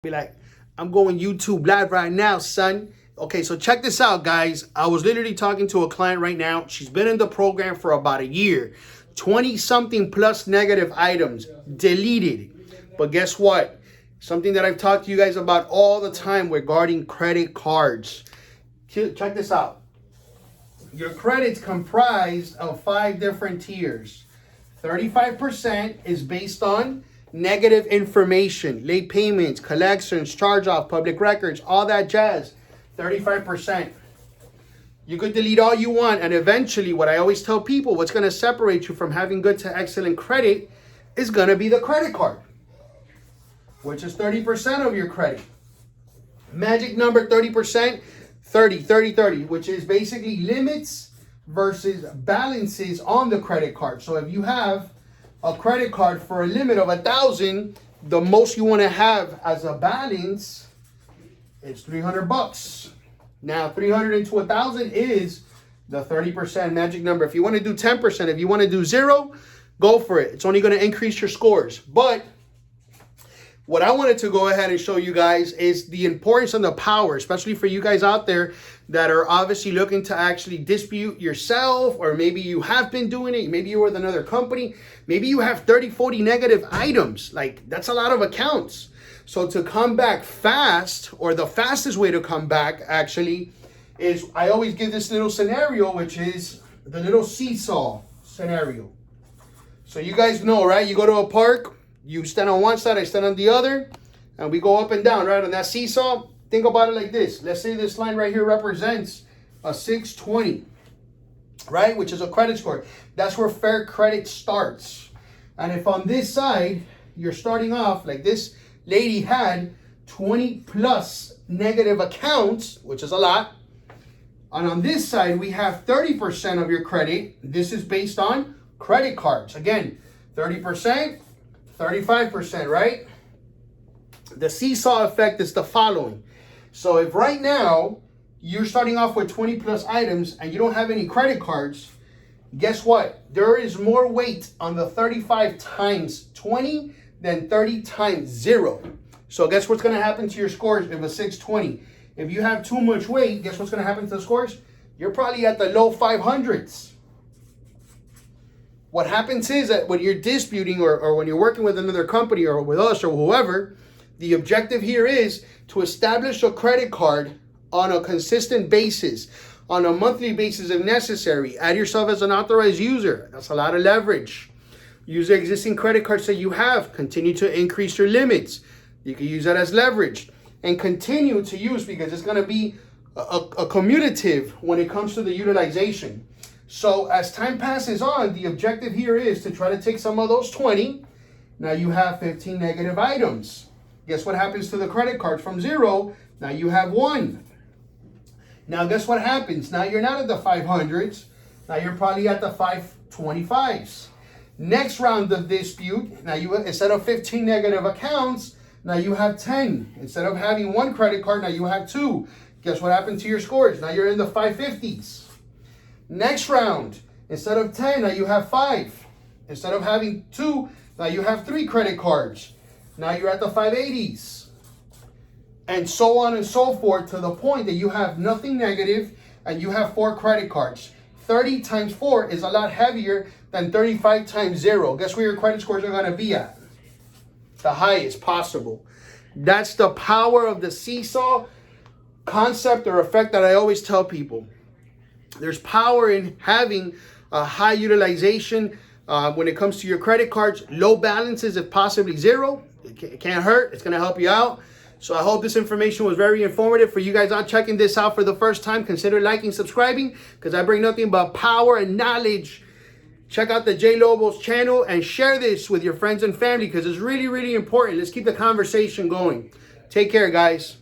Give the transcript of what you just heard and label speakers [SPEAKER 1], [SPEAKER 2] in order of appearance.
[SPEAKER 1] Be like, I'm going YouTube live right now, son. Okay, so check this out, guys. I was literally talking to a client right now. She's been in the program for about a year. 20-something plus negative items deleted. But guess what? Something that I've talked to you guys about all the time regarding credit cards. Check this out. Your credit's comprised of 5 different tiers. 35% is based on negative information, late payments, collections, charge-off, public records, all that jazz. 35%. You could delete all you want, and eventually, what I always tell people, what's going to separate you from having good to excellent credit is going to be the credit card, which is 30% of your credit. Magic number 30%, 30, which is basically limits versus balances on the credit card. So if you have a credit card for a limit of 1,000, the most you want to have as a balance is $300. Now 300 into 1,000 is the 30% magic number. If you want to do 10%, if you want to do 0, go for it. It's only going to increase your scores. But what I wanted to go ahead and show you guys is the importance and the power, especially for you guys out there that are obviously looking to actually dispute yourself, or maybe you have been doing it. Maybe you're with another company. Maybe you have 30, 40 negative items. Like, that's a lot of accounts. So to come back fast, or the fastest way to come back actually, is I always give this little scenario, which is the little seesaw scenario. So you guys know, right? You go to a park. You stand on one side, I stand on the other, and we go up and down, right? On that seesaw, think about it like this. Let's say this line right here represents a 620, right? Which is a credit score. That's where fair credit starts. And if on this side, you're starting off like this lady had 20 plus negative accounts, which is a lot. And on this side, we have 30% of your credit. This is based on credit cards. Again, 30%. 35%, right? The seesaw effect is the following. So if right now you're starting off with 20 plus items and you don't have any credit cards, guess what? There is more weight on the 35 times 20 than 30 times 0. So guess what's going to happen to your scores if a 620? If you have too much weight, guess what's going to happen to the scores? You're probably at the low 500s. What happens is that when you're disputing or when you're working with another company or with us or whoever, the objective here is to establish a credit card on a consistent basis, on a monthly basis if necessary. Add yourself as an authorized user. That's a lot of leverage. Use the existing credit cards that you have. Continue to increase your limits. You can use that as leverage. And continue to use, because it's going to be a commutative when it comes to the utilization. So as time passes on, the objective here is to try to take some of those 20. Now you have 15 negative items. Guess what happens to the credit card from 0? Now you have 1. Now guess what happens? Now you're not at the 500s. Now you're probably at the 525s. Next round of dispute, now you, instead of 15 negative accounts, now you have 10. Instead of having 1 credit card, now you have 2. Guess what happened to your scores? Now you're in the 550s. Next round, instead of 10, now you have 5. Instead of having 2, now you have 3 credit cards. Now you're at the 580s. And so on and so forth, to the point that you have nothing negative and you have 4 credit cards. 30 times 4 is a lot heavier than 35 times 0. Guess where your credit scores are going to be at? The highest possible. That's the power of the seesaw concept or effect that I always tell people. There's power in having a high utilization when it comes to your credit cards. Low balances, if possibly 0. It can't hurt. It's going to help you out. So I hope this information was very informative for you guys out checking this out for the first time. Consider liking, subscribing, because I bring nothing but power and knowledge. Check out the Villalobos channel and share this with your friends and family, because it's really, really important. Let's keep the conversation going. Take care, guys.